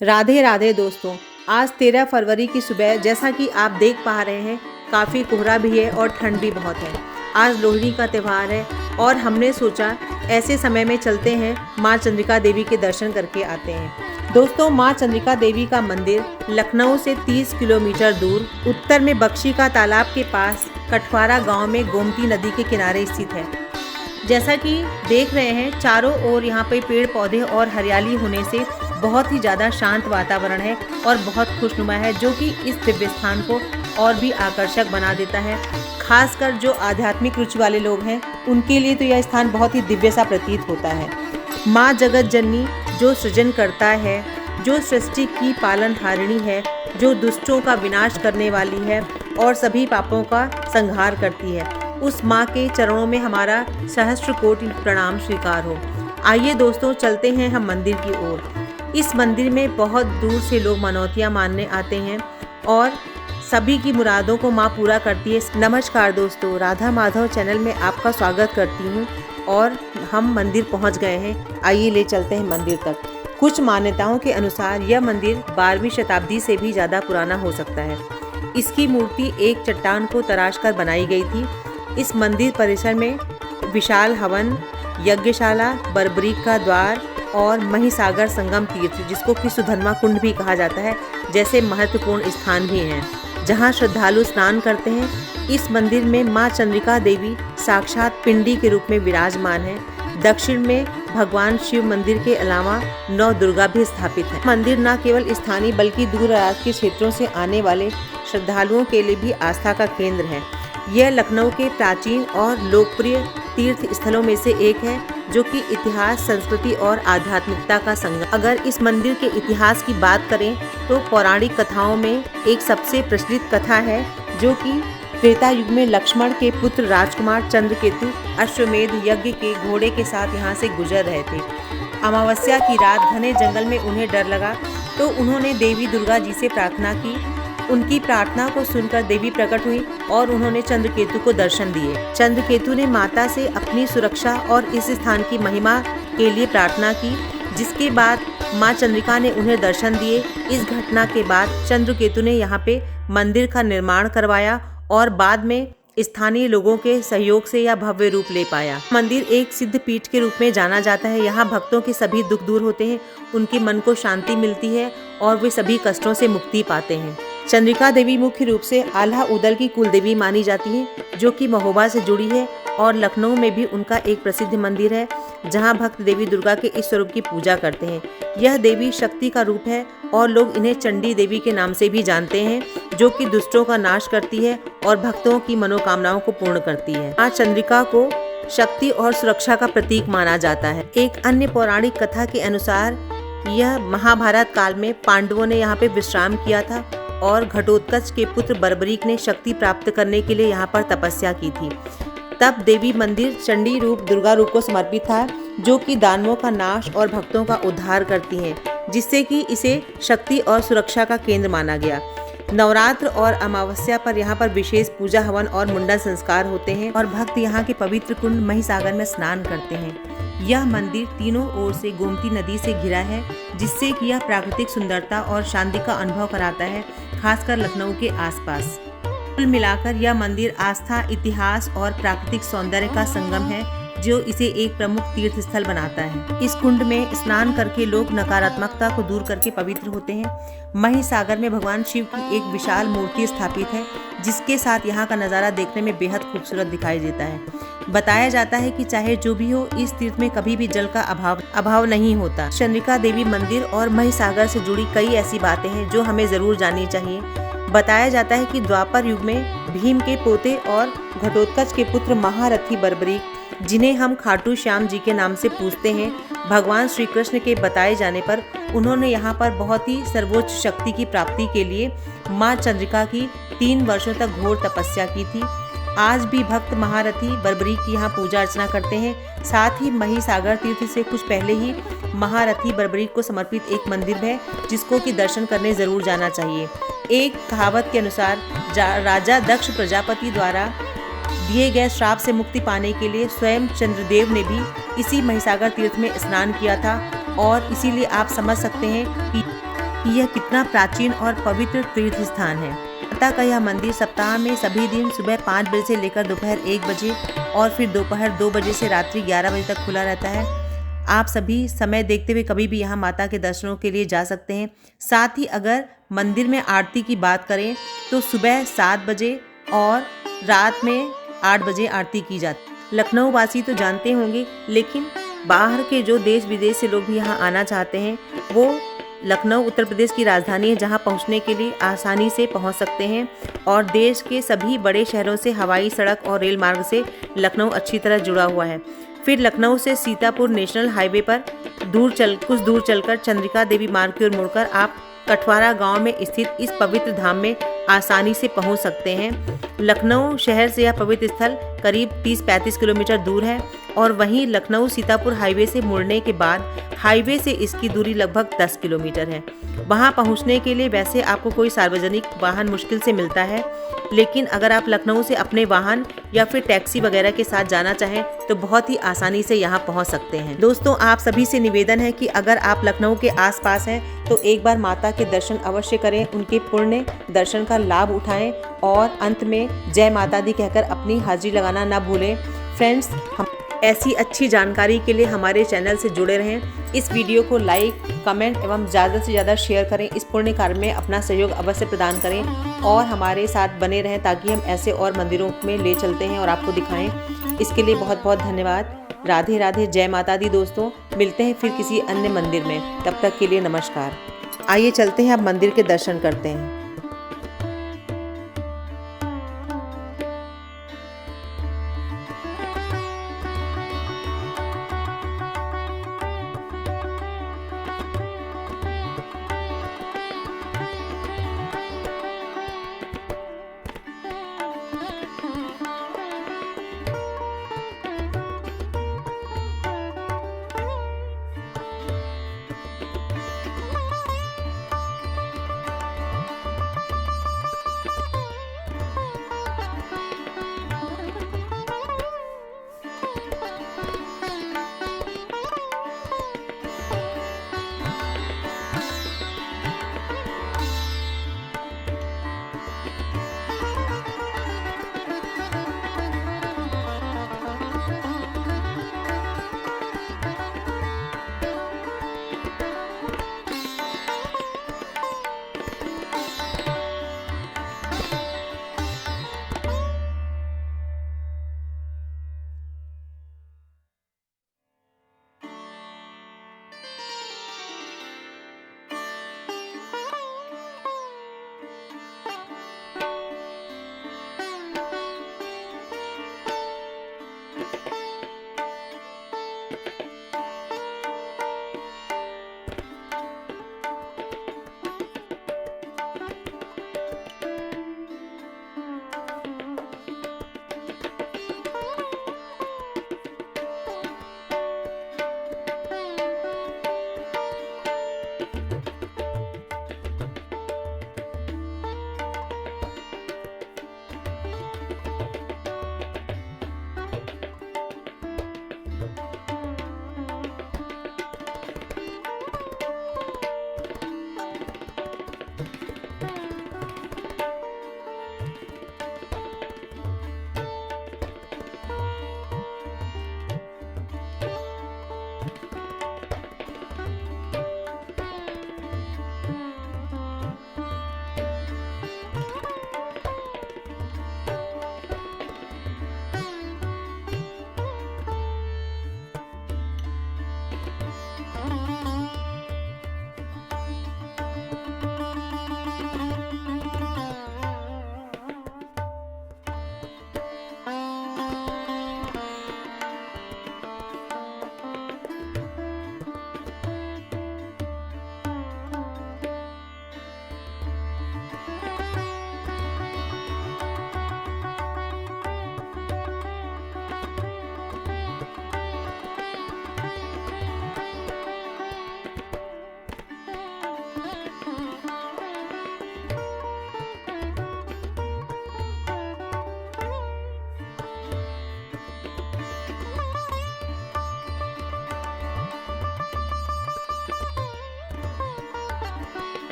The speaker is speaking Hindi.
राधे राधे दोस्तों। आज 13 फरवरी की सुबह जैसा कि आप देख पा रहे हैं काफ़ी कोहरा भी है और ठंड भी बहुत है। आज लोहड़ी का त्यौहार है और हमने सोचा ऐसे समय में चलते हैं माँ चंद्रिका देवी के दर्शन करके आते हैं। दोस्तों, माँ चंद्रिका देवी का मंदिर लखनऊ से 30 किलोमीटर दूर उत्तर में बख्शी का तालाब के पास कठवारा गांव में गोमती नदी के किनारे स्थित है। जैसा कि देख रहे हैं चारों ओर यहाँ पे पेड़ पौधे और हरियाली होने से बहुत ही ज़्यादा शांत वातावरण है और बहुत खुशनुमा है, जो कि इस दिव्य स्थान को और भी आकर्षक बना देता है। खासकर जो आध्यात्मिक रुचि वाले लोग हैं उनके लिए तो यह स्थान बहुत ही दिव्य सा प्रतीत होता है। माँ जगत जननी जो सृजन करता है, जो सृष्टि की पालनहारिणी है, जो दुष्टों का विनाश करने वाली है और सभी पापों का संहार करती है, उस माँ के चरणों में हमारा सहस्त्र कोटि प्रणाम स्वीकार हो। आइए दोस्तों, चलते हैं हम मंदिर की ओर। इस मंदिर में बहुत दूर से लोग मनौतियाँ मानने आते हैं और सभी की मुरादों को माँ पूरा करती है। नमस्कार दोस्तों, राधा माधव चैनल में आपका स्वागत करती हूँ और हम मंदिर पहुँच गए हैं। आइए ले चलते हैं मंदिर तक। कुछ मान्यताओं के अनुसार यह मंदिर 12वीं शताब्दी से भी ज़्यादा पुराना हो सकता है। इसकी मूर्ति एक चट्टान को तराश कर बनाई गई थी। इस मंदिर परिसर में विशाल हवन, यज्ञशाला, बर्बरीक का द्वार और महिसागर संगम तीर्थ, जिसको कि सुधन्वा कुंड भी कहा जाता है, जैसे महत्वपूर्ण स्थान भी हैं जहां श्रद्धालु स्नान करते हैं। इस मंदिर में मां चंद्रिका देवी साक्षात पिंडी के रूप में विराजमान है। दक्षिण में भगवान शिव मंदिर के अलावा 9 दुर्गा भी स्थापित है। मंदिर न केवल स्थानीय बल्कि दूर दराज के क्षेत्रों से आने वाले श्रद्धालुओं के लिए भी आस्था का केंद्र है। यह लखनऊ के प्राचीन और लोकप्रिय तीर्थ स्थलों में से एक है, जो कि इतिहास, संस्कृति और आध्यात्मिकता का संगम। अगर इस मंदिर के इतिहास की बात करें तो पौराणिक कथाओं में एक सबसे प्रचलित कथा है, जो कि त्रेता युग में लक्ष्मण के पुत्र राजकुमार चंद्रकेतु अश्वमेध यज्ञ के घोड़े के साथ यहाँ से गुजर रहे थे। अमावस्या की रात घने जंगल में उन्हें डर लगा तो उन्होंने देवी दुर्गा जी से प्रार्थना की। उनकी प्रार्थना को सुनकर देवी प्रकट हुई और उन्होंने चंद्रकेतु को दर्शन दिए। चंद्रकेतु ने माता से अपनी सुरक्षा और इस स्थान की महिमा के लिए प्रार्थना की, जिसके बाद मां चंद्रिका ने उन्हें दर्शन दिए। इस घटना के बाद चंद्रकेतु ने यहाँ पे मंदिर का निर्माण करवाया और बाद में स्थानीय लोगों के सहयोग से यह भव्य रूप ले पाया। मंदिर एक सिद्ध पीठ के रूप में जाना जाता है। यहाँ भक्तों के सभी दुख दूर होते हैं, उनके मन को शांति मिलती है और वे सभी कष्टों से मुक्ति पाते हैं। चंद्रिका देवी मुख्य रूप से आल्हा उदल की कुलदेवी मानी जाती है, जो कि महोबा से जुड़ी है और लखनऊ में भी उनका एक प्रसिद्ध मंदिर है, जहां भक्त देवी दुर्गा के इस स्वरूप की पूजा करते हैं। यह देवी शक्ति का रूप है और लोग इन्हें चंडी देवी के नाम से भी जानते हैं, जो कि दुष्टों का नाश करती है और भक्तों की मनोकामनाओं को पूर्ण करती है। मां चंद्रिका को शक्ति और सुरक्षा का प्रतीक माना जाता है। एक अन्य पौराणिक कथा के अनुसार यह महाभारत काल में पांडवों ने यहाँ पे विश्राम किया था और घटोत्कच के पुत्र बर्बरीक ने शक्ति प्राप्त करने के लिए यहाँ पर तपस्या की थी। तब देवी मंदिर चंडी रूप, दुर्गा रूप को समर्पित था, जो कि दानवों का नाश और भक्तों का उद्धार करती हैं, जिससे कि इसे शक्ति और सुरक्षा का केंद्र माना गया। नवरात्र और अमावस्या पर यहाँ पर विशेष पूजा, हवन और मुंडन संस्कार होते हैं और भक्त यहाँ के पवित्र कुंड महिसागर में स्नान करते हैं। यह मंदिर तीनों ओर से गोमती नदी से घिरा है, जिससे कि यह प्राकृतिक सुंदरता और शांति का अनुभव कराता है, खासकर लखनऊ के आसपास। कुल मिलाकर यह मंदिर आस्था, इतिहास और प्राकृतिक सौंदर्य का संगम है, जो इसे एक प्रमुख तीर्थ स्थल बनाता है। इस कुंड में स्नान करके लोग नकारात्मकता को दूर करके पवित्र होते हैं। महिसागर में भगवान शिव की एक विशाल मूर्ति स्थापित है, जिसके साथ यहाँ का नज़ारा देखने में बेहद खूबसूरत दिखाई देता है। बताया जाता है कि चाहे जो भी हो, इस तीर्थ में कभी भी जल का अभाव नहीं होता। चंद्रिका देवी मंदिर और महिसागर से जुड़ी कई ऐसी बातें हैं जो हमें जरूर जाननी चाहिए। बताया जाता है कि द्वापर युग में भीम के पोते और घटोत्कच के पुत्र महारथी बर्बरीक, जिन्हें हम खाटू श्याम जी के नाम से पूजते हैं, भगवान श्री कृष्ण के बताए जाने पर उन्होंने यहाँ पर बहुत ही सर्वोच्च शक्ति की प्राप्ति के लिए माँ चंद्रिका की 3 वर्षों तक घोर तपस्या की थी। आज भी भक्त महारथी बर्बरीक की यहाँ पूजा अर्चना करते हैं। साथ ही महिसागर तीर्थ से कुछ पहले ही महारथी बर्बरीक को समर्पित एक मंदिर है, जिसको कि दर्शन करने जरूर जाना चाहिए। एक कहावत के अनुसार राजा दक्ष प्रजापति द्वारा दिए गए श्राप से मुक्ति पाने के लिए स्वयं चंद्रदेव ने भी इसी महिसागर तीर्थ में स्नान किया था और इसीलिए आप समझ सकते हैं कि कि यह कितना प्राचीन और पवित्र तीर्थ स्थान है। माता का यह मंदिर सप्ताह में सभी दिन सुबह 5 बजे से लेकर दोपहर 1 बजे और फिर दोपहर 2 बजे से रात्रि 11 बजे तक खुला रहता है। आप सभी समय देखते हुए कभी भी यहाँ माता के दर्शनों के लिए जा सकते हैं। साथ ही अगर मंदिर में आरती की बात करें तो सुबह 7 बजे और रात में 8 बजे आरती की जाती। लखनऊ वासी तो जानते होंगे, लेकिन बाहर के जो देश विदेश से लोग भी यहाँ आना चाहते हैं, वो लखनऊ उत्तर प्रदेश की राजधानी है, जहाँ पहुँचने के लिए आसानी से पहुँच सकते हैं और देश के सभी बड़े शहरों से हवाई, सड़क और रेल मार्ग से लखनऊ अच्छी तरह जुड़ा हुआ है। फिर लखनऊ से सीतापुर नेशनल हाईवे पर कुछ दूर चलकर चंद्रिका देवी मार्ग की ओर मुड़कर आप कठवारा गांव में स्थित इस पवित्र धाम में आसानी से पहुंच सकते हैं। लखनऊ शहर से यह पवित्र स्थल करीब 30-35 किलोमीटर दूर है और वहीं लखनऊ सीतापुर हाईवे से मुड़ने के बाद हाईवे से इसकी दूरी लगभग 10 किलोमीटर है। वहां पहुंचने के लिए वैसे आपको कोई सार्वजनिक वाहन मुश्किल से मिलता है, लेकिन अगर आप लखनऊ से अपने वाहन या फिर टैक्सी वगैरह के साथ जाना चाहें तो बहुत ही आसानी से यहाँ पहुँच सकते हैं। दोस्तों, आप सभी से निवेदन है कि अगर आप लखनऊ के आसपास हैं तो एक बार माता के दर्शन अवश्य करें, उनके पुण्य दर्शन का लाभ उठाएं और अंत में जय माता दी कहकर अपनी हाजिरी लगाना ना भूलें। फ्रेंड्स, हम ऐसी अच्छी जानकारी के लिए हमारे चैनल से जुड़े रहें। इस वीडियो को लाइक, कमेंट एवं ज़्यादा से ज़्यादा शेयर करें। इस पुण्य कार्य में अपना सहयोग अवश्य प्रदान करें और हमारे साथ बने रहें ताकि हम ऐसे और मंदिरों में ले चलते हैं और आपको दिखाएं। इसके लिए बहुत बहुत धन्यवाद। राधे राधे, जय माता दी। दोस्तों, मिलते हैं फिर किसी अन्य मंदिर में, तब तक के लिए नमस्कार। आइए चलते हैं, अब मंदिर के दर्शन करते हैं।